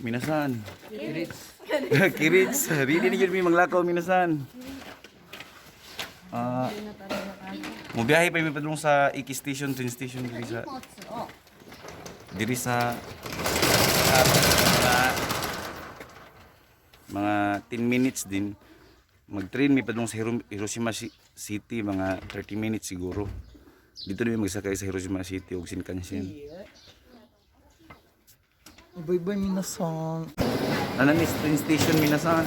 Minasan. Kirits. Ready na yun may maglakaw minasan. Mubiyahe pa yung padulong sa Iki Station, train station diri sa mga 10 minutes din. Mag-train may padulong sa Hiroshima City mga 30 minutes siguro. Dito na magsakay sa Hiroshima City o Shinkansen. Bye-bye minasan. Nanan is train station minasan.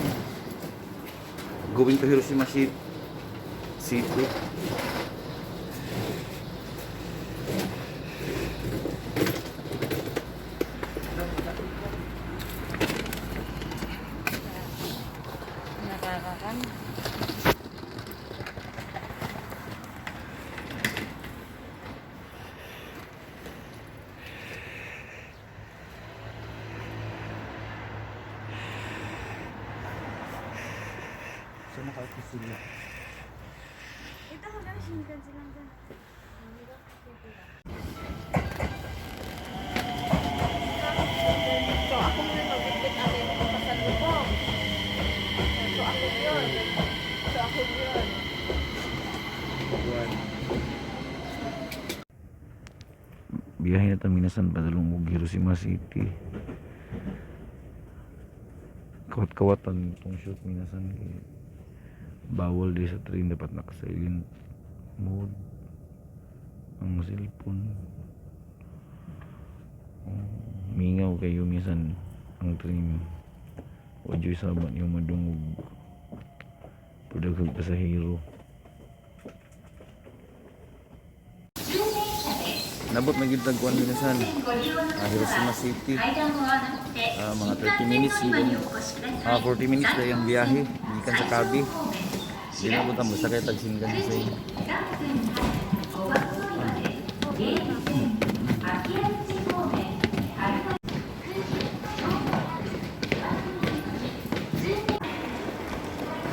Going to Hiroshima City. Nakakakan. So nakakita sila. Ito ko lang Shinkansen lang dyan. So ako muna magbitbit ako yung papasalubong. So ako yun. Biyahe na minasan padulong og Hiroshima City. Kawat-kawatan itong shoot minasan kay bawal di sa train, dapat naka-silent mode ang cellphone. Mingaw kayo minsan ang train. Ojoy sabat yung madungog pudagag pasahero. Nabot na gid tagkuan minasan Hiroshima City. Mga 30 minutes even 40 minutes na yung biyahe gikan sa Kabi. Di na punta mo sakay tag Shinkansen.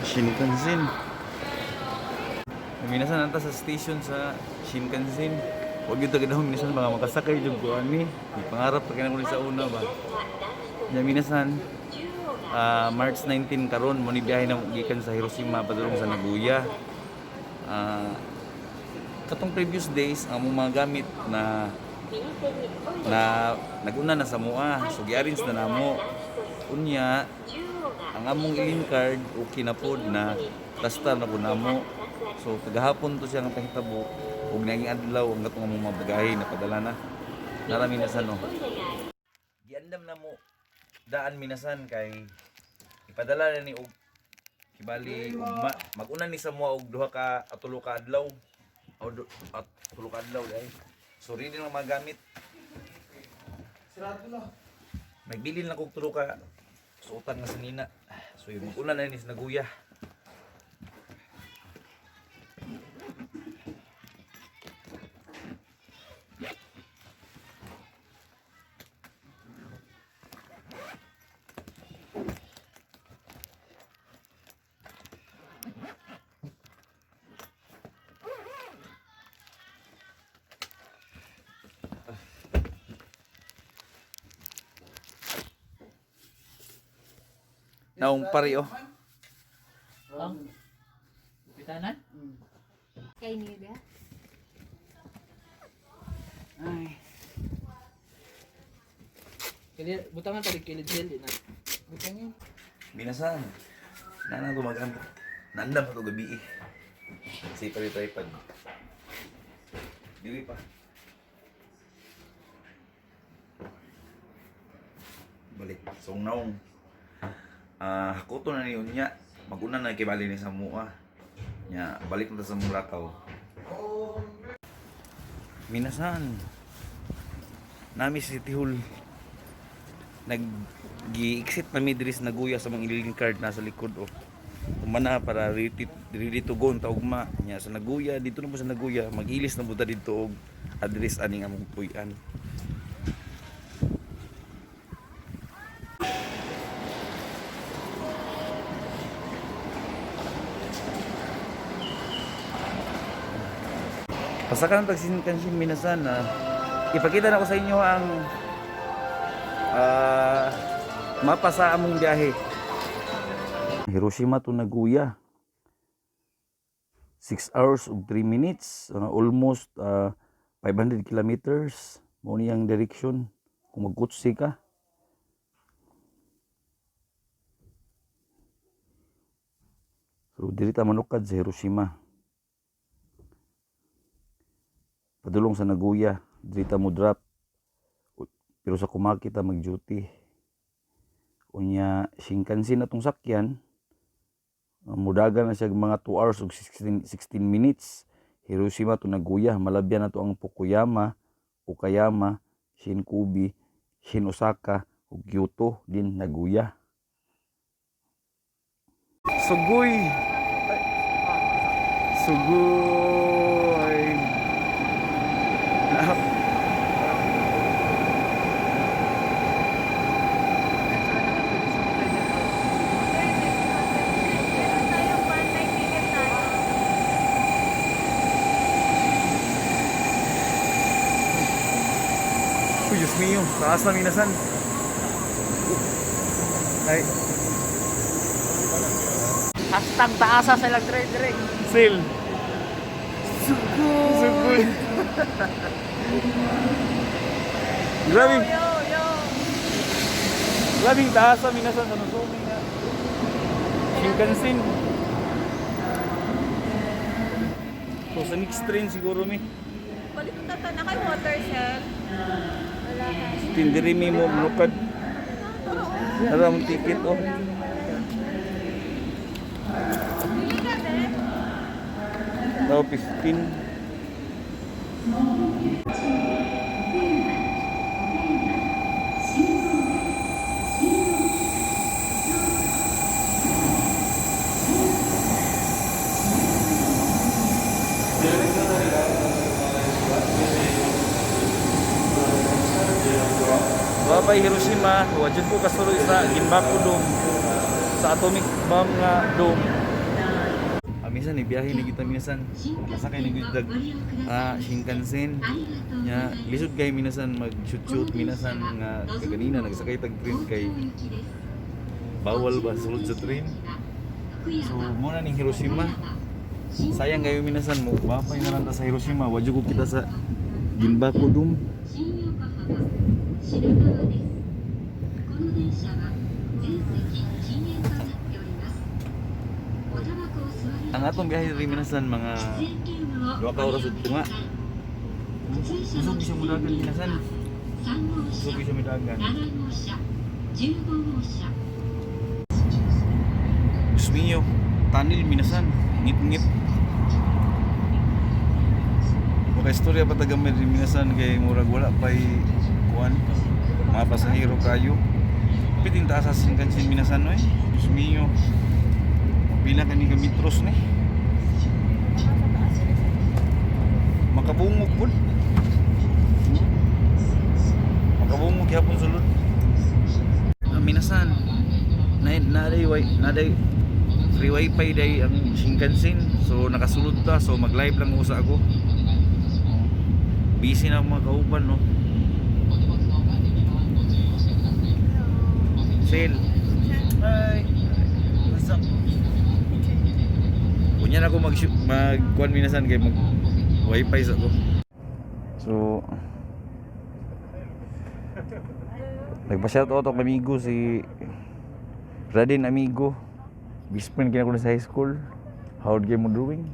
Shinkansen. Minasan nanta sa station sa Shinkansen. Huwag yung tagadahon minasan mga makasakay yung kuhan ni. Pangarap pa kinamuli sa una ba. Yan minasan March 19 karon mo ni biyahe na gikan sa Hiroshima padulong sa Nagoya. Katong previous days ang mga gamit na naguna na sa mua. So gi-arrange na namo. Unya ang among ilim card okay na pod na basta na po namo. So kagahapon to siya nga pahitabo ug naging adlaw ang gatong among mga bagahe na padala na. Nara minasan no. Giandam na mo daan minasan kay ipadala na ni og kibali mag-una ni sa mua og duha ka at tulo ka adlaw at tulo ka adlaw dai. So ready lang magamit. Sarado na. Nagbilin lang kog tulo ka suotan nga sanina. So yung mag-una na ni sa Nagoya. Naong pare oh. Bitanan? Kay Nida. Ay. Kili butangan tadi kilid heli na. Butangin. Minasan. Nana gumagan. Nandam pa to gabi eh. Kasi tripod. Dili pa. Balik. So naong hakuto na niyo niya. Maguna na kibali ni sa mua. Nya balik na sa Mulakaw. Minasan. Nami si Tihul. Nag-gi-exit na midris Nagoya sa mga ililing card nasa likod oh. Kumana para ready to go ta ugma nya sa Nagoya dito na po sa Nagoya mag-ilis na buta dito og address ani nga mong puy-an. Pasakan pag Shinkansen minasan ipakita na ko sa inyo ang Mapa sa among biyahe. Hiroshima to Nagoya. 6 hours ug 3 minutes, almost 500 kilometers. Mo niyang direction kung magkutsi ka. So diri ta manukad sa Hiroshima. Padulong sa Nagoya, diri ta mo drop. Pero sa Kumaki ta mag-duty. Unya Shinkansen atong sakyan, mudagan na siya mga 2 hours ug 16 minutes. Hiroshima to Nagoya, malabyan na to ang Fukuyama, Okayama, Shinkubi, Shin Osaka ug Kyoto din Nagoya. Sugoy. Sugoy. Meron tayong 1 ticket tayo. Uy, Diyos mio, taas na minasan. Ay, Hashtag taasa sa ilang direct. Sil. Sugoy. Grabe. Yo. Grabing taas sa minasan sa Nozomi nga. Shinkansen. So sa next train siguro mi. Balik ko tata na kay water shell. Wala ka. Tindiri mi mo manukad. Ara mong ticket oh. Pili ka din. Tao 15. Babay Hiroshima, wajud ko kasuloy sa Ginbaku Dome, sa atomic bomb nga dome. Minsan ibiyahe ni kita minsan, kasakay ni Gudag Shinkansen. Nya lisod kay minsan mag-shoot minsan nga kaganina nagsakay tag train kay bawal ba sulod sa train. So muna ning Hiroshima. Sayang kayo minsan mo, babay na lang ta sa Hiroshima, wajud ko kita sa Ginbaku Dome. Ang atong biyahe rin minasan mga 2 ka oras ug tunga. Usog siya mudagan minasan. Usog siya mudagan. Diyos mio, tanil minasan, ngit-ngit. Mga istorya pa tagamay rin minasan kay murag wala pa'y kuwan, mga pasahero kayo. Pitin taas sa Shinkansen minasan no eh. Diyos mio, pila ka ni metros ni. Makabungog po. Makabungog yapon sulod. Minasan, naday free wifi day ang Shinkansen. So nakasulod ta, so mag live lang usa ako. Busy na mga kauban no. Sale. Hi. What's up? Kunyan ako mag-kuan minasan kay mag wifi sa ko. So nagpa-shout out ako kay amigo si Radin amigo. Best friend kina ko sa high school. How'd game mo drawing?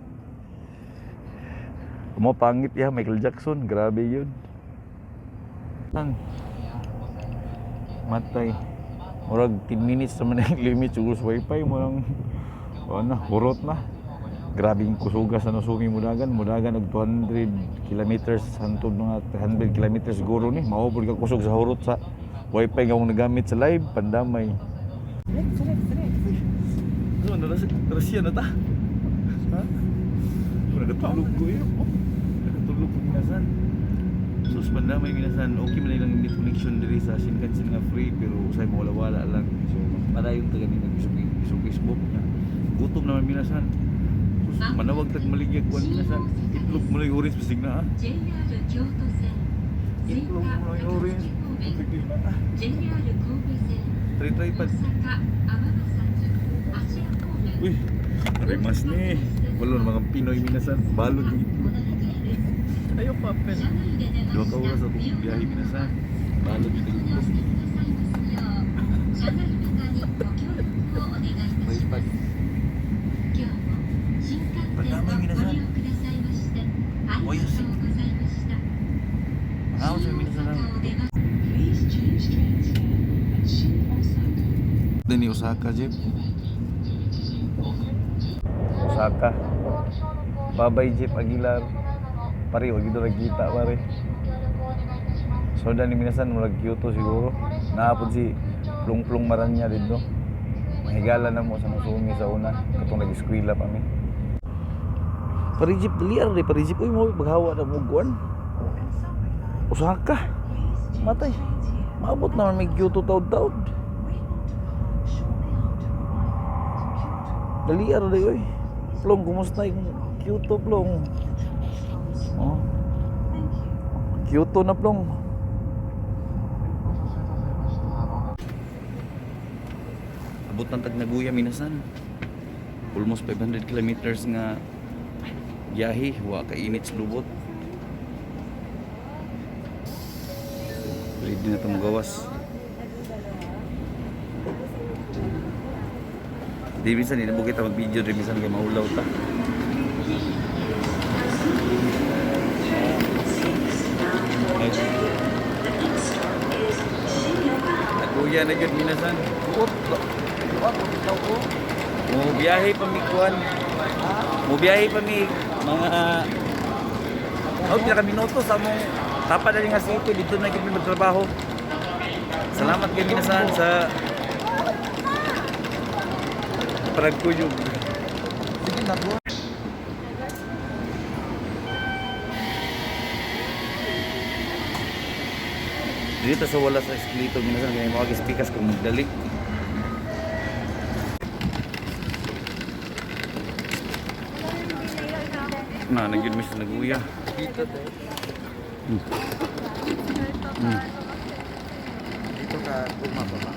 Mo pangit ya Michael Jackson, grabe yun. Ang matay. Murag 10 minutes naman ang limit siguro sa wifi mo lang hurot na. Grabing kusuga sa Nozomi mudagan og 200 kilometers hantod mga 300 kilometers siguro ni maupod ka kusog sa hurot sa wifi nga akong nagamit sa live pandamay. Ano na Russia na ta? Ha? Wala natulog ko yun. Natulog ko minasan. So sa pandamay minasan, okay man lang yung connection diri sa Shinkansen nga free pero usay mawala-wala lang. So para yung taga ni nag-Facebook niya. Gutom naman minasan. So manawag tag maligyag kuan minasan. Itlog mo lang orange bisig na ah. Itlog mo lang orange. Tripod. Uy, arimas ni. Wala mga Pinoy minasan. Balod yung itlog. Ayaw pa, pen. 2 ka oras ako biyahe minasan. Balod yung itlog. Tripod. Pagdamay minasan. Oyos. Ako sa minasan lang. Dani Osaka, Jeff. Osaka. Babay Jeff Aguilar. Pare, wag ito nagkita pare. So dani minasan murag Kyoto siguro. Naapod si Plung-Plung Maranya dito. Mahigala na mo sa Musumi sa una. Katong nag-eskwela pa mi. Pare Jeff, diliar rin. Pare Jeff, uy mo, maghawa na mo guwan. Osaka. Matay. Maabot naman may Kyoto taud-taud. Daliar rin oy. Plong, kumusta yung Kyoto, Plong? Oh. Kyoto na, Plong. Abot ng Tagnaguya, minasan. Almost 500 kilometers nga biyahe. Wa ka init sa lubot. Ready na itong gawas. Di minsan, hindi mo kita mag-video rin. Minsan kayo maulaw ta. Naguya na yun, minasan. Mo biyahe pa mi kuan. Mo biyahe pa mi mga pila ka minuto sa mong tapad na nga city dito na gyud mi magtrabaho. Salamat kay minasan sa paragkuyog. Sige na po. Dito sa wala sa esklito minasan kay mga speakers kung magdali. Na nagyud mi sa Naguya. Dito tayo. Hmm. Dito ka, guma pa ba?